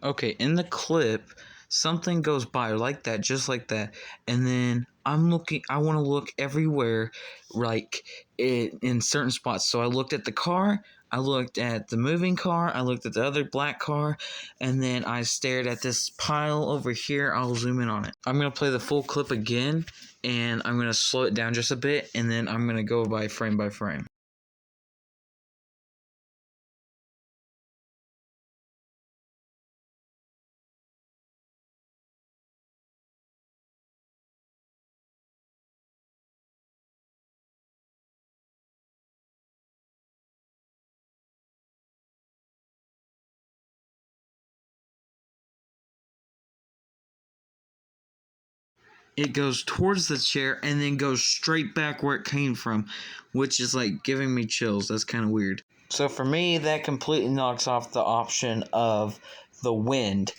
Okay, in the clip, something goes by like that, just like that, and then I'm looking. I want to look everywhere, like in certain spots. So I looked at the car. I looked at the moving car. I looked at the other black car, and then I stared at this pile over here. I'll zoom in on it. I'm gonna play the full clip again, and I'm gonna slow it down just a bit, and then I'm gonna go by frame by frame. It goes towards the chair and then goes straight back where it came from, which is like giving me chills. That's kind of weird. So for me, that completely knocks off the option of the wind.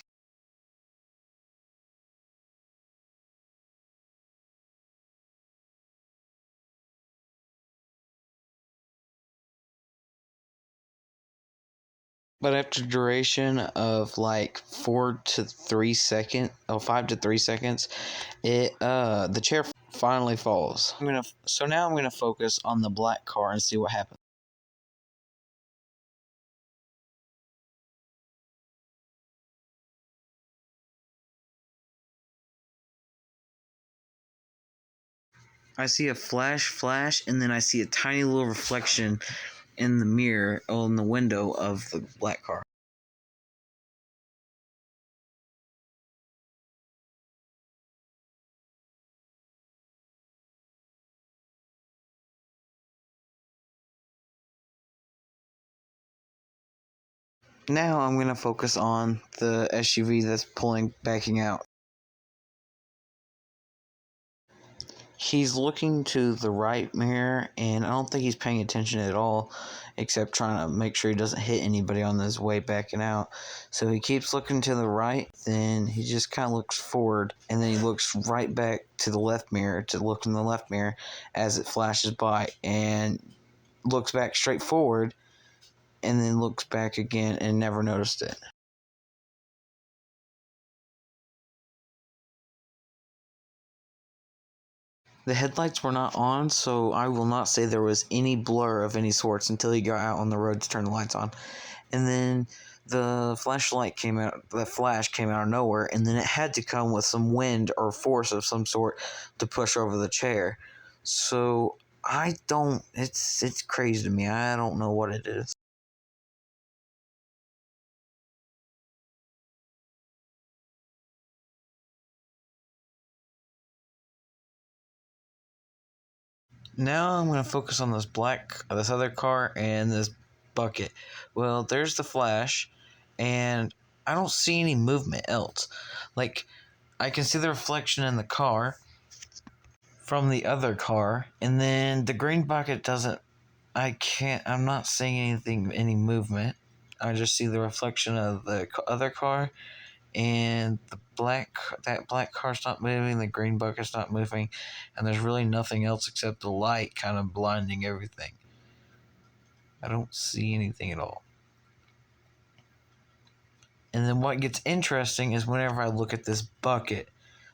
But after duration of like 5 to 3 seconds, the chair finally falls. So now I'm gonna focus on the black car and see what happens. I see a flash, and then I see a tiny little reflection in the mirror on the window of the black car. Now I'm going to focus on the SUV that's backing out. He's looking to the right mirror, and I don't think he's paying attention at all, except trying to make sure he doesn't hit anybody on his way backing out. So he keeps looking to the right, then he just kind of looks forward, and then he looks right back to the left mirror to look in the left mirror as it flashes by, and looks back straight forward, and then looks back again and never noticed it. The headlights were not on, so I will not say there was any blur of any sorts until he got out on the road to turn the lights on. And then the flash came out of nowhere, and then it had to come with some wind or force of some sort to push over the chair. So it's crazy to me. I don't know what it is. Now I'm going to focus on this other car and this bucket. Well, there's the flash, and I don't see any movement else. Like, I can see the reflection in the car from the other car, and then the green bucket doesn't. I'm not seeing any movement. I just see the reflection of the other car, and that black car's not moving, the green bucket's not moving, and there's really nothing else except the light kind of blinding everything. I don't see anything at all. And then what gets interesting is whenever I look at this bucket,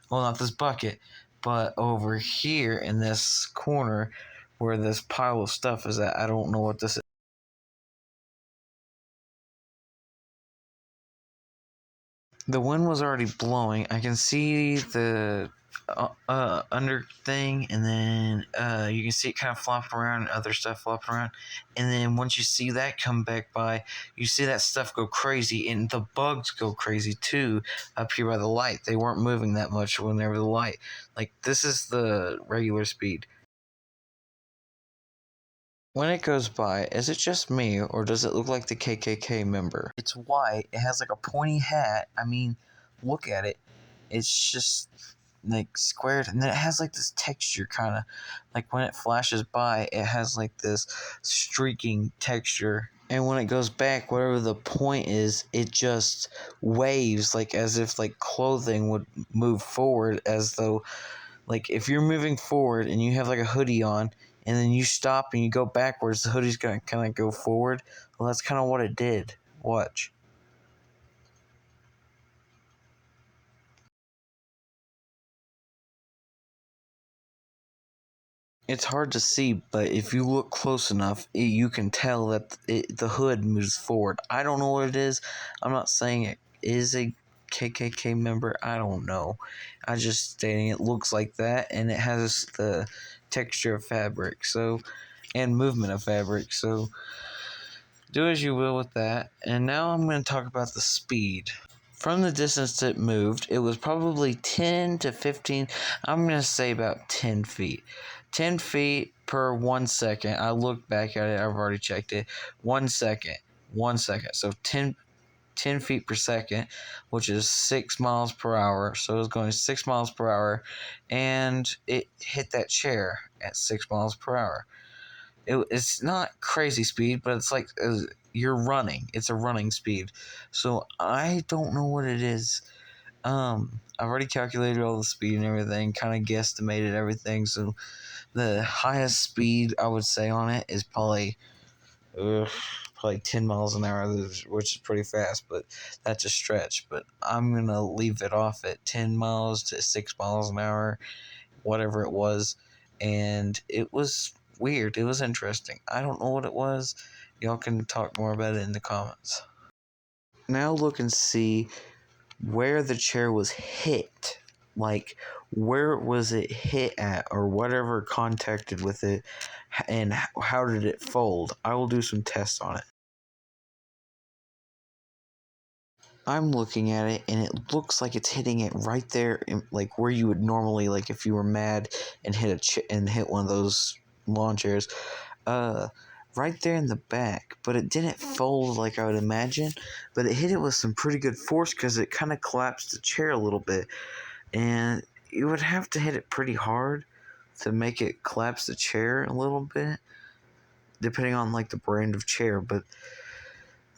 well, not this bucket, but over here in this corner where this pile of stuff is at, I don't know what this is. The wind was already blowing. I can see the under thing, and then you can see it kind of flopping around and other stuff flopping around. And then once you see that come back by, you see that stuff go crazy, and the bugs go crazy too up here by the light. They weren't moving that much whenever the light. Like, this is the regular speed. When it goes by, is it just me, or does it look like the KKK member? It's white, it has like a pointy hat. I mean, look at it. It's just like squared, and then it has like this texture kind of, like when it flashes by, it has like this streaking texture. And when it goes back, whatever the point is, it just waves, like as if like clothing would move forward, as though, like, if you're moving forward and you have like a hoodie on, and then you stop and you go backwards, the hoodie's gonna kind of go forward. Well, that's kind of what it did. Watch. It's hard to see, but if you look close enough, you can tell that the hood moves forward. I don't know what it is. I'm not saying it is a KKK member. I don't know. I just stating it looks like that, and it has the texture of fabric, so and movement of fabric. So do as you will with that. And now I'm going to talk about the speed. From the distance it moved, it was probably 10 to 15, I'm going to say about 10 feet. 10 feet per 1 second. I looked back at it, I've already checked it. 1 second. 1 second. So 10 feet per second, which is 6 miles per hour. So it was going 6 miles per hour, and it hit that chair at 6 miles per hour. It's not crazy speed, but it's like you're running. It's a running speed. So I don't know what it is. I've already calculated all the speed and everything, kind of guesstimated everything. So the highest speed I would say on it is probably 10 miles an hour, which is pretty fast, but that's a stretch. But I'm gonna leave it off at 10 miles to 6 miles an hour, whatever it was. And it was weird. It was interesting. I don't know what it was. Y'all can talk more about it in the comments. Now look and see where the chair was hit. Like, where was it hit at, or whatever contacted with it, and how did it fold? I will do some tests on it. I'm looking at it, and it looks like it's hitting it right there, like where you would normally, like if you were mad and hit one of those lawn chairs, right there in the back. But it didn't fold like I would imagine, but it hit it with some pretty good force because it kind of collapsed the chair a little bit, and you would have to hit it pretty hard to make it collapse the chair a little bit, depending on like the brand of chair. But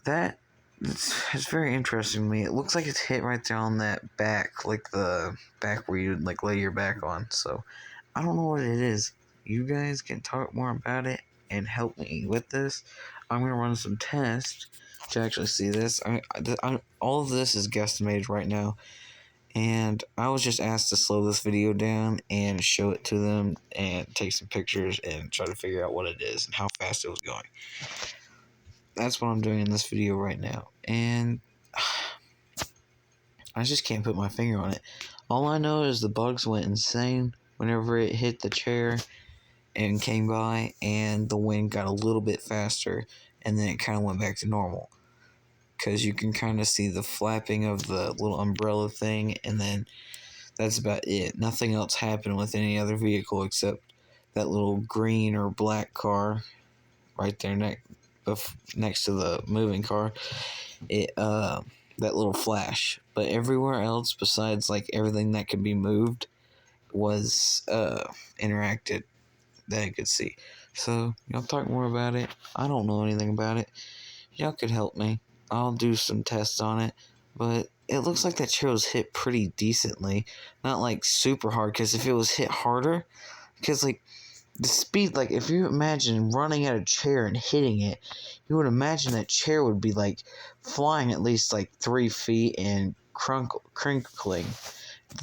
that it's very interesting to me. It looks like it's hit right there on that back, like the back where you like lay your back on. So I don't know what it is. You guys can talk more about it and help me with this. I'm gonna run some tests to actually see this. All of this is guesstimated right now, and I was just asked to slow this video down and show it to them and take some pictures and try to figure out what it is and how fast it was going. That's what I'm doing in this video right now, and I just can't put my finger on it. All I know is the bugs went insane whenever it hit the chair and came by, and the wind got a little bit faster, and then it kind of went back to normal. Because you can kind of see the flapping of the little umbrella thing, and then that's about it. Nothing else happened with any other vehicle except that little green or black car right there next to the moving car. That little flash. But everywhere else besides like everything that could be moved was interacted that I could see. So y'all talk more about it. I don't know anything about it. Y'all could help me. I'll do some tests on it. But it looks like that chair was hit pretty decently. Not like super hard, because if it was hit harder, because like the speed, like if you imagine running at a chair and hitting it, you would imagine that chair would be like flying at least like 3 feet and crinkling.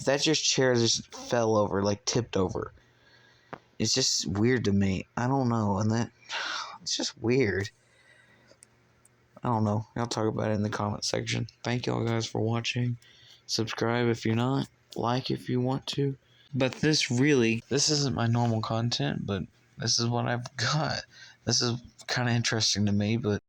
That just chair just fell over, like tipped over. It's just weird to me. I don't know, and that it's just weird. I don't know. Y'all talk about it in the comment section. Thank y'all guys for watching. Subscribe if you're not. Like if you want to. But this isn't my normal content, but this is what I've got. This is kind of interesting to me, but